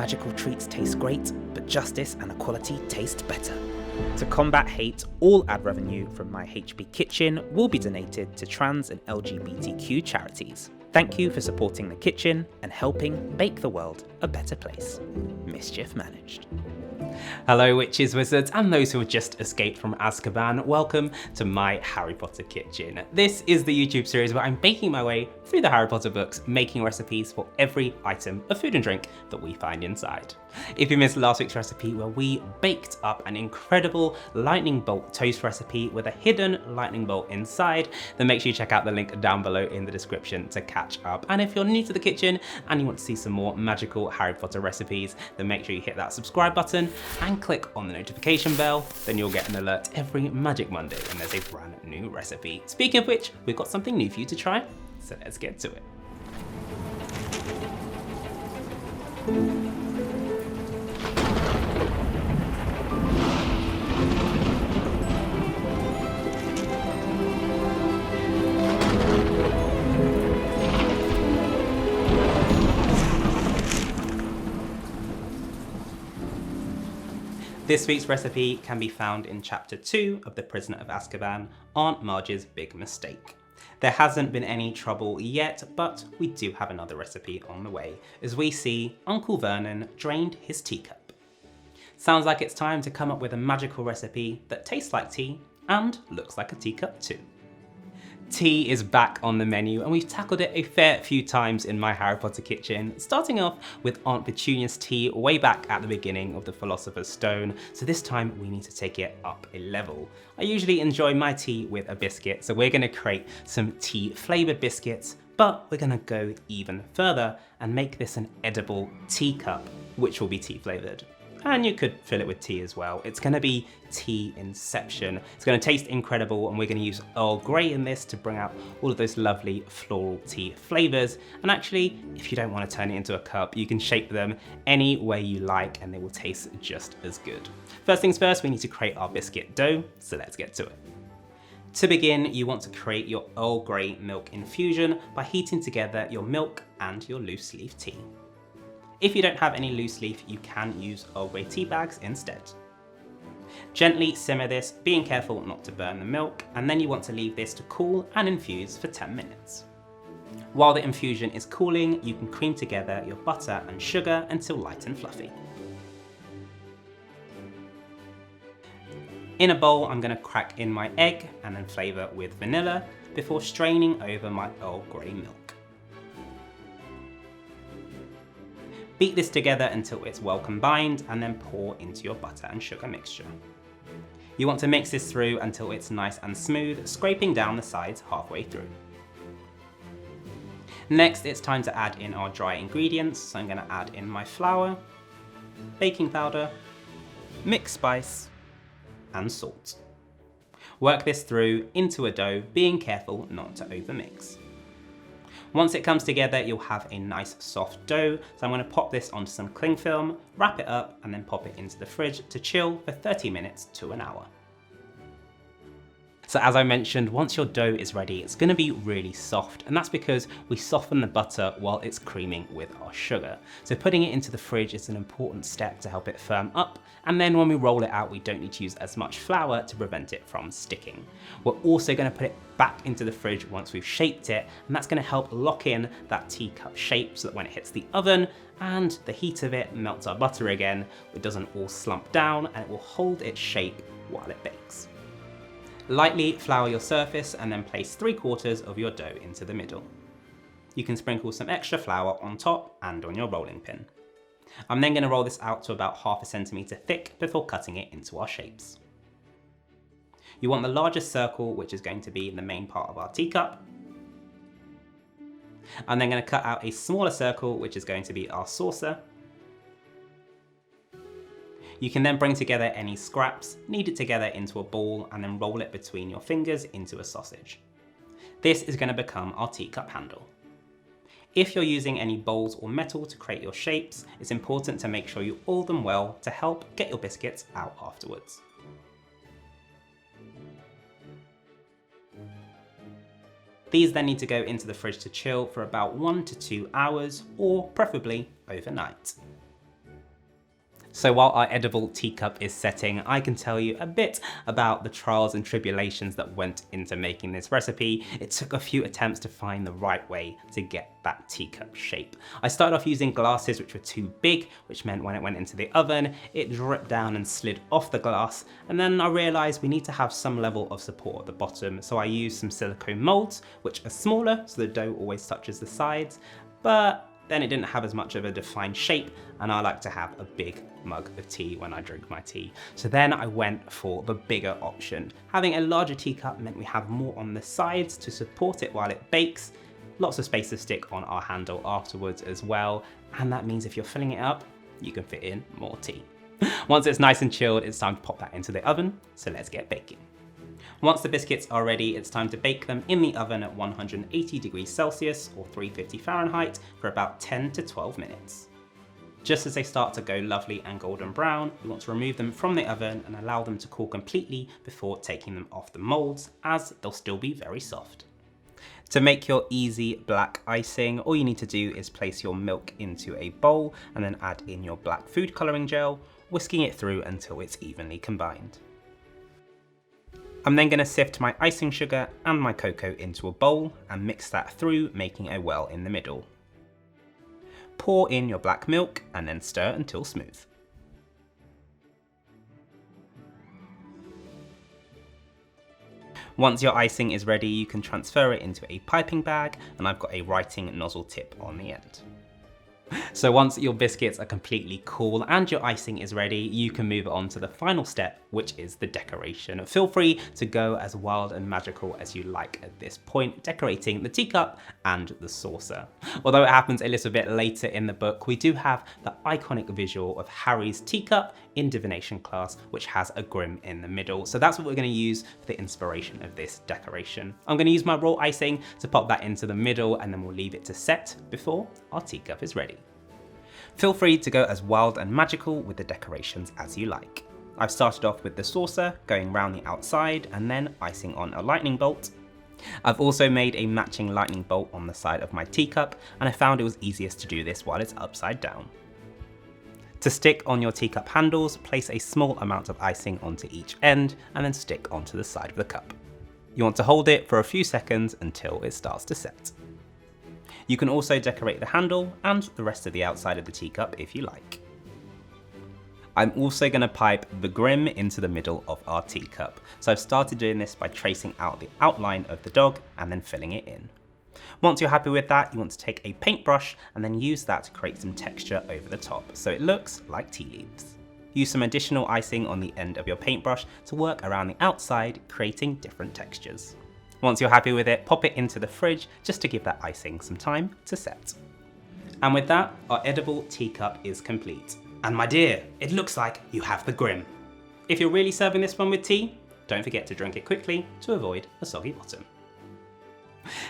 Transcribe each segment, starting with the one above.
magical treats taste great, but justice and equality taste better. To combat hate, all ad revenue from my HB Kitchen will be donated to trans and LGBTQ charities. Thank you for supporting the kitchen and helping make the world a better place. Mischief managed. Hello witches, wizards, and those who have just escaped from Azkaban. Welcome to my Harry Potter kitchen. This is the YouTube series where I'm making my way through the Harry Potter books, making recipes for every item of food and drink that we find inside. If you missed last week's recipe where we baked up an incredible lightning bolt toast recipe with a hidden lightning bolt inside, then make sure you check out the link down below in the description to catch up. And if you're new to the kitchen and you want to see some more magical Harry Potter recipes, then make sure you hit that subscribe button and click on the notification bell, then you'll get an alert every Magic Monday when there's a brand new recipe. Speaking of which, we've got something new for you to try, so let's get to it. This week's recipe can be found in Chapter 2 of the Prisoner of Azkaban, Aunt Marge's Big Mistake. There hasn't been any trouble yet, but we do have another recipe on the way, as we see Uncle Vernon drained his teacup. Sounds like it's time to come up with a magical recipe that tastes like tea and looks like a teacup too. Tea is back on the menu and we've tackled it a fair few times in my Harry Potter kitchen, starting off with Aunt Petunia's tea way back at the beginning of the Philosopher's Stone, so this time we need to take it up a level. I usually enjoy my tea with a biscuit, so we're going to create some tea flavoured biscuits, but we're going to go even further and make this an edible teacup, which will be tea flavoured. And you could fill it with tea as well. It's going to be tea inception. It's going to taste incredible, and we're going to use Earl Grey in this to bring out all of those lovely floral tea flavours. And actually, if you don't want to turn it into a cup, you can shape them any way you like and they will taste just as good. First things first, we need to create our biscuit dough, so let's get to it. To begin, you want to create your Earl Grey milk infusion by heating together your milk and your loose leaf tea. If you don't have any loose leaf, you can use Earl Grey tea bags instead. Gently simmer this, being careful not to burn the milk, and then you want to leave this to cool and infuse for 10 minutes. While the infusion is cooling, you can cream together your butter and sugar until light and fluffy. In a bowl, I'm going to crack in my egg and then flavour with vanilla before straining over my Earl Grey milk. Beat this together until it's well combined and then pour into your butter and sugar mixture. You want to mix this through until it's nice and smooth, scraping down the sides halfway through. Next, it's time to add in our dry ingredients, so I'm going to add in my flour, baking powder, mixed spice, and salt. Work this through into a dough, being careful not to overmix. Once it comes together, you'll have a nice soft dough, so I'm going to pop this onto some cling film, wrap it up, and then pop it into the fridge to chill for 30 minutes to an hour. So as I mentioned, once your dough is ready, it's going to be really soft, and that's because we soften the butter while it's creaming with our sugar. So putting it into the fridge is an important step to help it firm up, and then when we roll it out, we don't need to use as much flour to prevent it from sticking. We're also going to put it back into the fridge once we've shaped it, and that's going to help lock in that teacup shape so that when it hits the oven and the heat of it melts our butter again, it doesn't all slump down and it will hold its shape while it bakes. Lightly flour your surface and then place 3/4 of your dough into the middle. You can sprinkle some extra flour on top and on your rolling pin. I'm then going to roll this out to about 1/2 centimetre thick before cutting it into our shapes. You want the largest circle, which is going to be the main part of our teacup. I'm then going to cut out a smaller circle, which is going to be our saucer. You can then bring together any scraps, knead it together into a ball, and then roll it between your fingers into a sausage. This is going to become our teacup handle. If you're using any bowls or metal to create your shapes, it's important to make sure you oil them well to help get your biscuits out afterwards. These then need to go into the fridge to chill for about 1 to 2 hours, or preferably overnight. So while our edible teacup is setting, I can tell you a bit about the trials and tribulations that went into making this recipe. It took a few attempts to find the right way to get that teacup shape. I started off using glasses which were too big, which meant when it went into the oven, it dripped down and slid off the glass. And then I realized we need to have some level of support at the bottom. So I used some silicone molds, which are smaller, so the dough always touches the sides, but then it didn't have as much of a defined shape, and I like to have a big mug of tea when I drink my tea. So then I went for the bigger option. Having a larger teacup meant we have more on the sides to support it while it bakes, lots of space to stick on our handle afterwards as well, and that means if you're filling it up, you can fit in more tea. Once it's nice and chilled, it's time to pop that into the oven, so let's get baking. Once the biscuits are ready, it's time to bake them in the oven at 180 degrees Celsius or 350 Fahrenheit for about 10 to 12 minutes. Just as they start to go lovely and golden brown, you want to remove them from the oven and allow them to cool completely before taking them off the molds, as they'll still be very soft. To make your easy black icing, all you need to do is place your milk into a bowl and then add in your black food colouring gel, whisking it through until it's evenly combined. I'm then going to sift my icing sugar and my cocoa into a bowl and mix that through, making a well in the middle. Pour in your black milk and then stir until smooth. Once your icing is ready, you can transfer it into a piping bag, and I've got a writing nozzle tip on the end. So once your biscuits are completely cool and your icing is ready, you can move on to the final step, which is the decoration. Feel free to go as wild and magical as you like at this point, decorating the teacup and the saucer. Although it happens a little bit later in the book, we do have the iconic visual of Harry's teacup in divination class, which has a grim in the middle. So that's what we're going to use for the inspiration of this decoration. I'm going to use my raw icing to pop that into the middle, and then we'll leave it to set before our teacup is ready. Feel free to go as wild and magical with the decorations as you like. I've started off with the saucer, going round the outside and then icing on a lightning bolt. I've also made a matching lightning bolt on the side of my teacup, and I found it was easiest to do this while it's upside down. To stick on your teacup handles, place a small amount of icing onto each end and then stick onto the side of the cup. You want to hold it for a few seconds until it starts to set. You can also decorate the handle and the rest of the outside of the teacup if you like. I'm also going to pipe the grim into the middle of our teacup. So I've started doing this by tracing out the outline of the dog and then filling it in. Once you're happy with that, you want to take a paintbrush and then use that to create some texture over the top so it looks like tea leaves. Use some additional icing on the end of your paintbrush to work around the outside, creating different textures. Once you're happy with it, pop it into the fridge just to give that icing some time to set. And with that, our edible teacup is complete. And my dear, it looks like you have the grim. If you're really serving this one with tea, don't forget to drink it quickly to avoid a soggy bottom.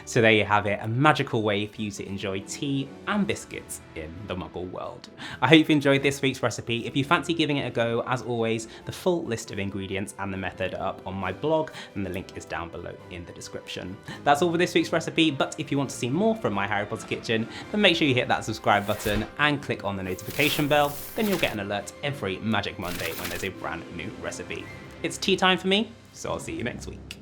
So there you have it, a magical way for you to enjoy tea and biscuits in the Muggle world. I hope you enjoyed this week's recipe. If you fancy giving it a go, as always, the full list of ingredients and the method are up on my blog, and the link is down below in the description. That's all for this week's recipe, but if you want to see more from my Harry Potter kitchen, then make sure you hit that subscribe button and click on the notification bell, then you'll get an alert every Magic Monday when there's a brand new recipe. It's tea time for me, so I'll see you next week.